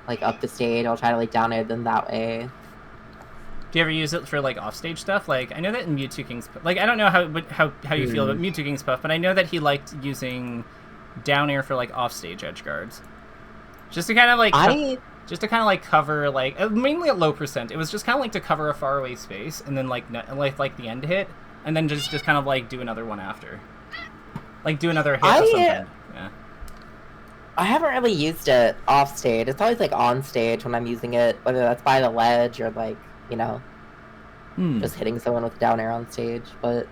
like up the stage, I'll try to like down air them that way. Do you ever use it for like offstage stuff? Like I know that in Mewtwo King's like I don't know how you feel about Mewtwo King's Puff, but I know that he liked using down air for like offstage edge guards, just to kind of like cover like mainly at low percent. It was just kind of like to cover a faraway space and then like the end hit, and then just kind of like do another one after, like do another hit or something. Yeah. I haven't really used it off stage. It's always like on stage when I'm using it, whether that's by the ledge or like, you know, just hitting someone with down air on stage. But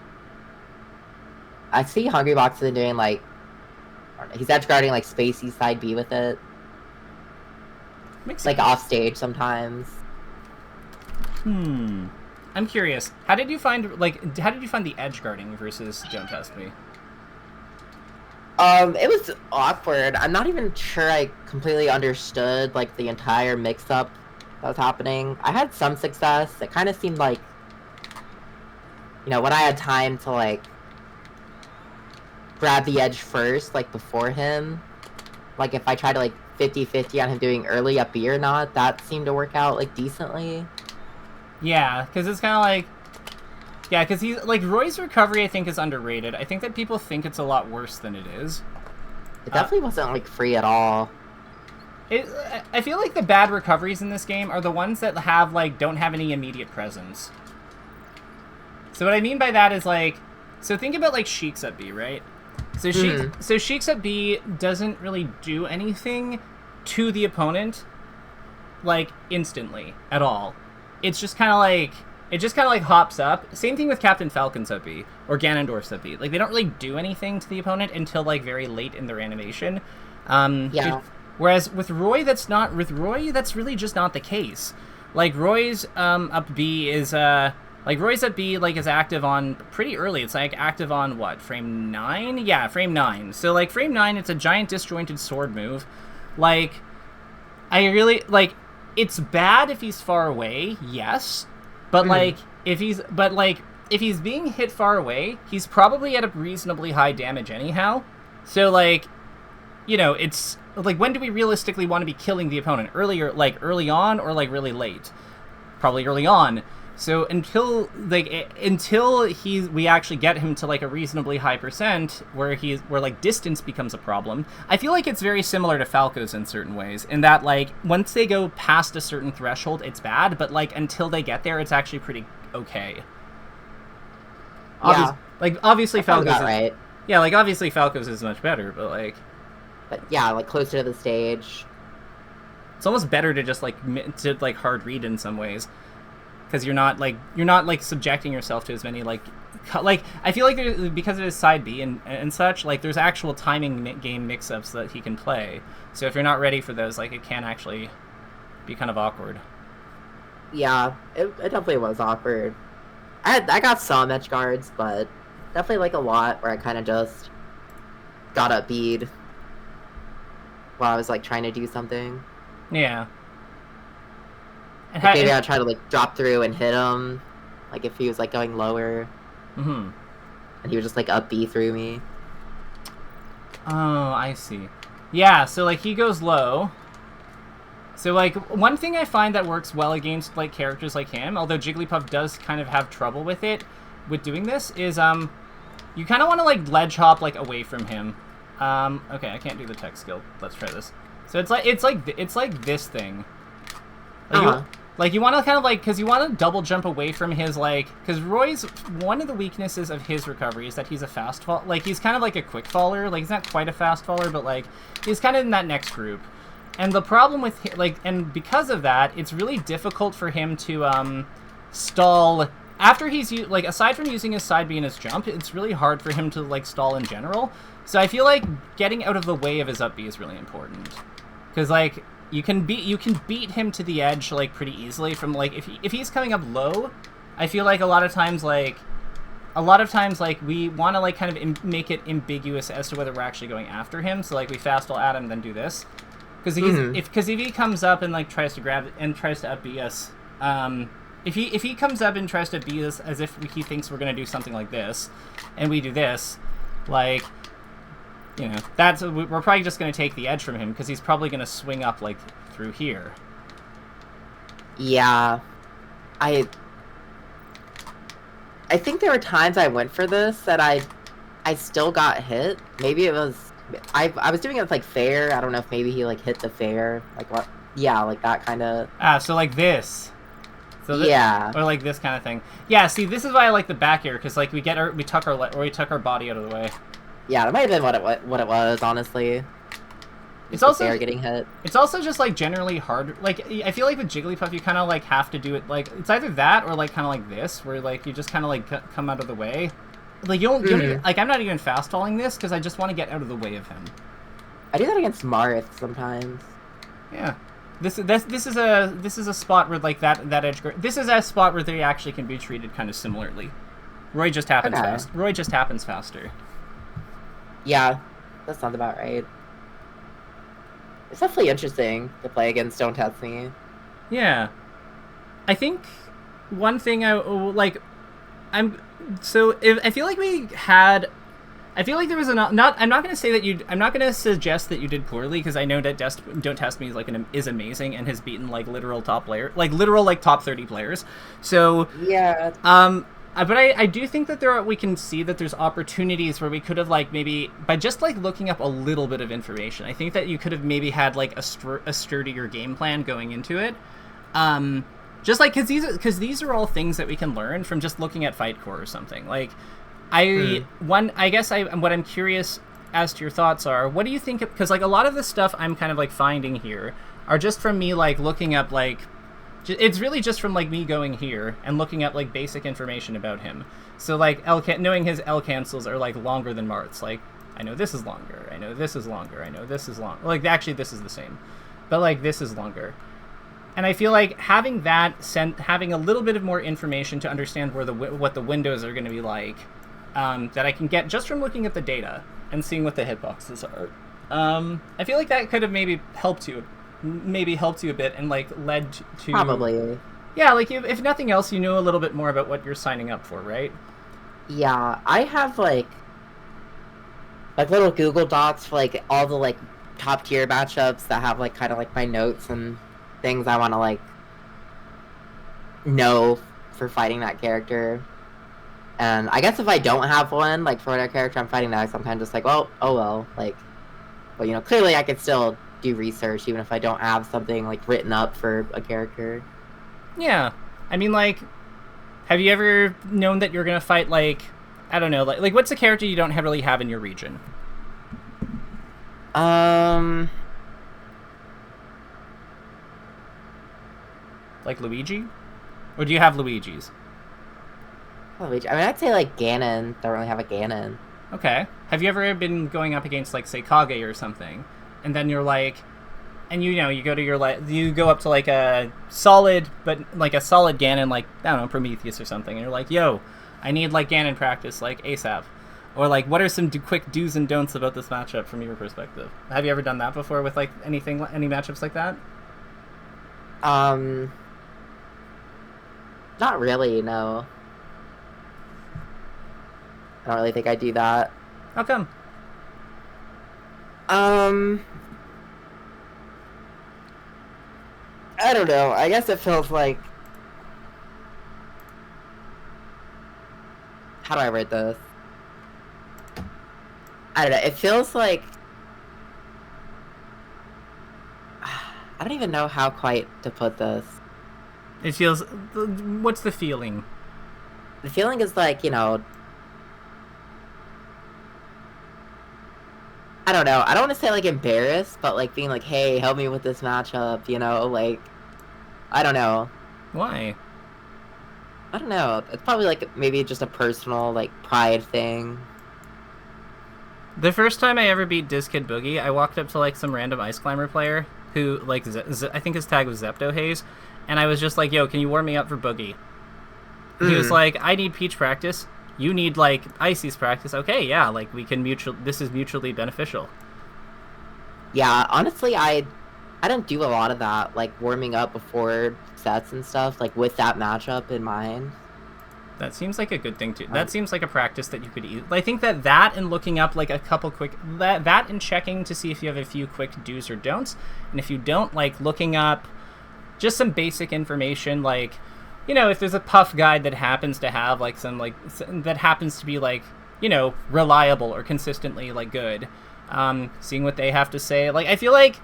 I see Hungrybox doing like, he's edge guarding like Spacey side B with it. Makes like sense. off stage sometimes. I'm curious. How did you find the edge guarding versus Don't Test Me? It was awkward. I'm not even sure I completely understood like the entire mix-up that was happening. I had some success. It kind of seemed like, you know, when I had time to like grab the edge first, like before him, like if I tried to like 50-50 on him doing early up B or not, that seemed to work out like decently. Yeah, because it's kind of like, yeah, because he's like Roy's recovery I think is underrated. I think that people think it's a lot worse than it is. It definitely wasn't like free at all. I feel like the bad recoveries in this game are the ones that don't have any immediate presence. So what I mean by that is like, so think about like Sheik's up B, right? So Sheik's up B doesn't really do anything to the opponent like instantly at all. It's just kind of like hops up. Same thing with Captain Falcon's up B or Ganondorf's up B. Like they don't really do anything to the opponent until like very late in their animation. Whereas with Roy, that's really just not the case. Like Roy's up B is Roy's up B is active on pretty early. It's like active on what, frame 9? Yeah, frame 9. So like frame 9, it's a giant disjointed sword move. Like I really like, it's bad if he's far away, yes. But if he's being hit far away, he's probably at a reasonably high damage anyhow. So like, you know, it's like, when do we realistically want to be killing the opponent? Early on or like really late? Probably early on. So until we actually get him to like a reasonably high percent where like distance becomes a problem, I feel like it's very similar to Falco's in certain ways, in that like once they go past a certain threshold, it's bad, but like until they get there, it's actually pretty okay. Obviously Falco's right. Yeah, like obviously Falco's is much better, but yeah, like closer to the stage. It's almost better to just like hard read in some ways. Because you're not subjecting yourself to as many like I feel like because of his side B and such, like there's actual timing game mix-ups that he can play. So if you're not ready for those, like it can actually be kind of awkward. Yeah, it definitely was awkward. I got some edge guards, but definitely like a lot where I kind of just got up bead while I was like trying to do something. Yeah. Like, maybe I'd try to like drop through and hit him, like if he was like going lower. And he would just like up B through me. Oh, I see. Yeah, so, like, he goes low. So, like, one thing I find that works well against, like, characters like him, although Jigglypuff does kind of have trouble with it, with doing this, is, you kind of want to, like, ledge hop, like, away from him. Okay, I can't do the tech skill. Let's try this. So it's like this thing. Like, you want to kind of, like, because you want to double jump away from his, like, because Roy's, one of the weaknesses of his recovery is that he's a fast fall, like, he's kind of like a quick faller, like, he's not quite a fast faller, but, like, he's kind of in that next group. And the problem with, like, and because of that, it's really difficult for him to, stall, after he's, like, aside from using his side B and his jump, it's really hard for him to, like, stall in general. So I feel like getting out of the way of his up B is really important. Because, like, you can beat him to the edge, like, pretty easily from, like, if he's coming up low, I feel like a lot of times, like, we want to, like, kind of make it ambiguous as to whether we're actually going after him. So, like, we fastball at him, then do this. Because if he comes up and, like, tries to grab and tries to up B us, if he comes up and tries to beat us as if he thinks we're gonna do something like this, and we do this, like, you know, we're probably just gonna take the edge from him because he's probably gonna swing up, like, through here. Yeah, I think there were times I went for this that I still got hit. Maybe it was I was doing it with, like, fair. I don't know if maybe he, like, hit the fair, like, what? Yeah, like that kind of. So like this. So yeah. Or like this kind of thing. Yeah. See, this is why I like the back air because, like, we tuck our body out of the way. Yeah, that might have been what it was, honestly. It's also fair getting hit. It's also just, like, generally hard. Like, I feel like with Jigglypuff, you kind of, like, have to do it, like, it's either that or, like, kind of like this, where, like, you just kind of, like, come out of the way. Like, you don't even, like, I'm not even fast falling this because I just want to get out of the way of him. I do that against Marth sometimes. Yeah. This is a spot where, like, that edge. This is a spot where they actually can be treated kind of similarly. Roy just happens fast. Roy just happens faster. Yeah, that sounds about right. It's definitely interesting to play against Don't Test Me. Yeah. I think one thing I feel like there was I'm not going to say that I'm not going to suggest that you did poorly because I know that Don't Test Me is amazing and has beaten, like, literal top 30 players. So yeah. But I do think that we can see that there's opportunities where we could have, like, maybe by just, like, looking up a little bit of information, I think that you could have maybe had, like, a sturdier game plan going into it. Just like because these are all things that we can learn from just looking at Fight Core or something. Like, what I'm curious as to your thoughts are, what do you think? Because, like, a lot of the stuff I'm kind of, like, finding here are just from me, like, looking up, like. It's really just from, like, me going here and looking at, like, basic information about him. So, like, knowing his L cancels are, like, longer than Marth's. Like, I know this is longer. I know this is longer. I know this is long. Like, actually, this is the same. But, like, this is longer. And I feel like having a little bit of more information to understand what the windows are going to be like, that I can get just from looking at the data and seeing what the hitboxes are. I feel like that could have maybe helped you a bit and, like, led to probably. Yeah, like, if nothing else, you know a little bit more about what you're signing up for, right? Yeah, I have, like little Google Docs for, like, all the, like, top tier matchups that have, like, kind of, like, my notes and things I want to, like, know for fighting that character. And I guess if I don't have one, like, for whatever character I'm fighting that, sometimes just like, well, oh well, like, but, you know, clearly I could still do research even if I don't have something, like, written up for a character. Yeah. I mean, like, have you ever known that you're gonna fight, like, I don't know, like what's a character you don't really have in your region? Like Luigi? Or do you have Luigi's? Luigi. I mean, I'd say, like, Ganon. Don't really have a Ganon. Okay. Have you ever been going up against, like, say, Kage or something, and then you're like, and you go up to, like, a solid Ganon, like, I don't know, Prometheus or something, and you're like, yo, I need, like, Ganon practice, like, ASAP. Or, like, what are some quick do's and don'ts about this matchup from your perspective? Have you ever done that before with, like, any matchups like that? Not really, no. I don't really think I do that. How come? Um, I don't know. I guess it feels like, how do I word this? I don't know. It feels like, I don't even know how quite to put this. It feels. What's the feeling? The feeling is like, you know, I don't know. I don't want to say like embarrassed, but like being like, hey, help me with this matchup, you know, like, I don't know. Why? I don't know. It's probably like maybe just a personal like pride thing. The first time I ever beat Kid Boogie, I walked up to like some random ice climber player who like I think his tag was ZeptoHaze, and I was just like, "Yo, can you warm me up for Boogie?" He was like, "I need Peach practice. You need like Icy's practice." Okay, yeah, like we can this is mutually beneficial. Yeah, honestly, I don't do a lot of that, like warming up before sets and stuff, like with that matchup in mind. That seems like a good thing too. That seems like a practice that you could eat. I think that and looking up like a couple quick that and checking to see if you have a few quick do's or don'ts, and if you don't, like looking up just some basic information, like, you know, if there's a puff guide that happens to have like some like that happens to be like, you know, reliable or consistently like good, seeing what they have to say. Like I feel like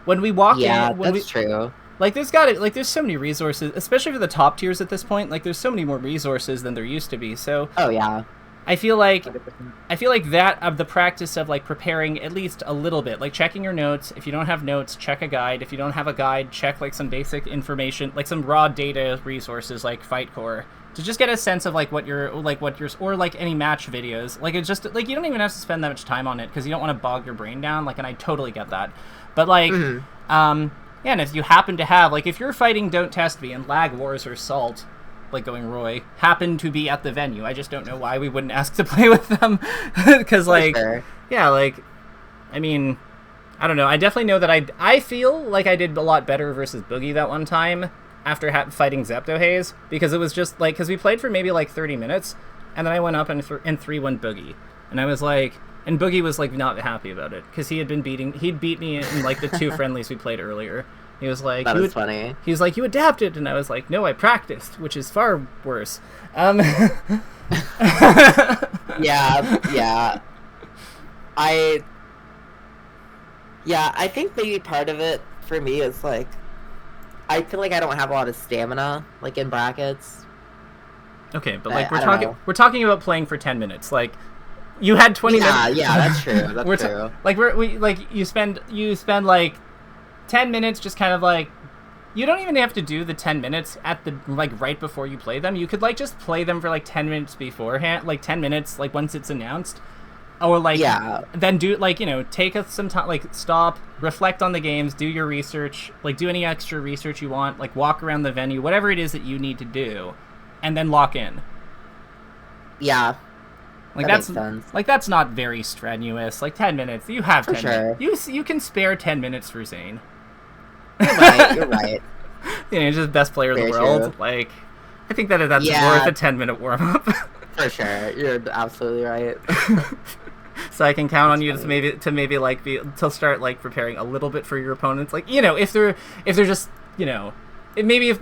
when we walk in, when that's true. Like there's so many resources, especially for the top tiers at this point. Like there's so many more resources than there used to be. So oh yeah, I feel like 100%. that of the practice of like preparing at least a little bit, like checking your notes. If you don't have notes, check a guide. If you don't have a guide, check like some basic information, like some raw data resources like Fight Core, to just get a sense of like what you're or like any match videos. Like it's just like you don't even have to spend that much time on it because you don't want to bog your brain down. Like, and I totally get that, but like yeah, and if you happen to have, like, if you're fighting Don't Test Me and Lag Wars or Salt, like going Roy, happen to be at the venue, I just don't know why we wouldn't ask to play with them. Because, like, yeah, like, I mean, I don't know. I definitely know that I feel like I did a lot better versus Boogie that one time after fighting ZeptoHaze, because it was just, like, because we played for maybe, like, 30 minutes, and then I went up and 3-1 Boogie. And I was like... And Boogie was, like, not happy about it, because he'd beat me in, like, the 2 friendlies we played earlier. He was like... That was funny. He was like, you adapted, and I was like, no, I practiced, which is far worse. Yeah. I think maybe part of it, for me, is, like, I feel like I don't have a lot of stamina, like, in brackets. Okay, but, like, we're talking about playing for 10 minutes, like... You had 20 minutes. Yeah, that's true. That's true. You spend like 10 minutes just kind of like, you don't even have to do the 10 minutes at the like right before you play them. You could like just play them for like 10 minutes beforehand, like 10 minutes like once it's announced. Or like then do like, you know, take some time, like stop, reflect on the games, do your research, like do any extra research you want, like walk around the venue, whatever it is that you need to do, and then lock in. Yeah. Like that's not very strenuous. Like 10 minutes, you have 10 minutes. You can spare 10 minutes for Zain. You're right. You know, just best player in the world. True. Like, I think that's worth a 10-minute warm up. For sure, you're absolutely right. So I can count on you to maybe like to start like preparing a little bit for your opponents. Like, you know, if they're just, you know. Maybe if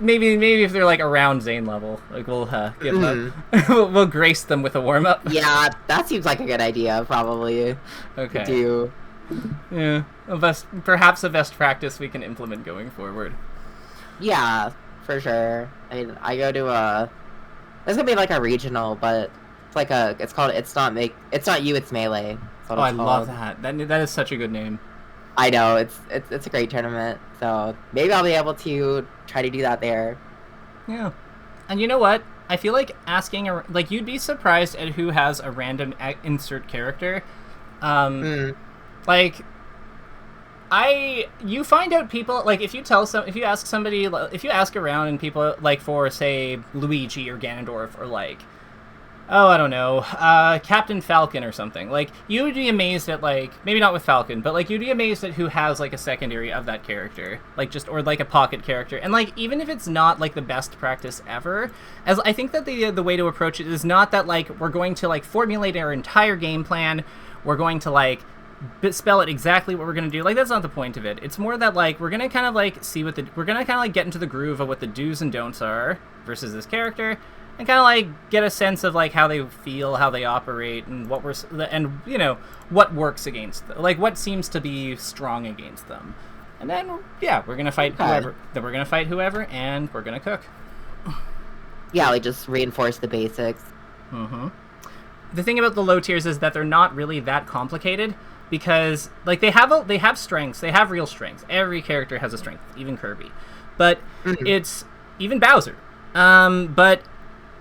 they're like around Zain level, like we'll give them, we'll grace them with a warm up. Yeah, that seems like a good idea. Probably. Okay. Do. Yeah, perhaps a best practice we can implement going forward. Yeah, for sure. I mean, I go to it's gonna be like a regional, but it's like it's called It's Not You, It's Melee. I love that. That is such a good name. I know, it's a great tournament, so maybe I'll be able to try to do that there. Yeah. And you know what? I feel like asking, like, you'd be surprised at who has a random insert character. Like, you find out people, like, if you ask around and people, like, for, say, Luigi or Ganondorf or, like, oh, I don't know, Captain Falcon or something. Like, you would be amazed at, like, maybe not with Falcon, but, like, you'd be amazed at who has, like, a secondary of that character. Like, just, or, like, a pocket character. And, like, even if it's not, like, the best practice ever, as I think that the way to approach it is not that, like, we're going to, like, formulate our entire game plan, we're going to, like, spell it exactly what we're gonna do. Like, that's not the point of it. It's more that, like, we're gonna kind of like see what we're gonna kind of like get into the groove of what the do's and don'ts are versus this character, and kind of like get a sense of like how they feel, how they operate, and what and you know, what works against them, like what seems to be strong against them. And then yeah, we're gonna fight whoever. Then we're gonna fight whoever, and we're gonna cook. Yeah, like just reinforce the basics. Mm-hmm. The thing about the low tiers is that they're not really that complicated, because like they have strengths, they have real strengths. Every character has a strength, even Kirby, but it's even Bowser. But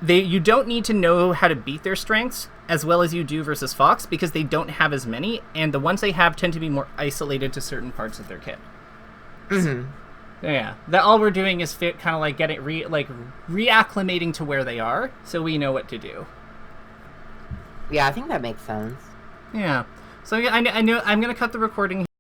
you don't need to know how to beat their strengths as well as you do versus Fox, because they don't have as many, and the ones they have tend to be more isolated to certain parts of their kit. Yeah, that all we're doing is kind of like getting reacclimating to where they are, so we know what to do. Yeah, I think that makes sense. Yeah. So I know I'm gonna cut the recording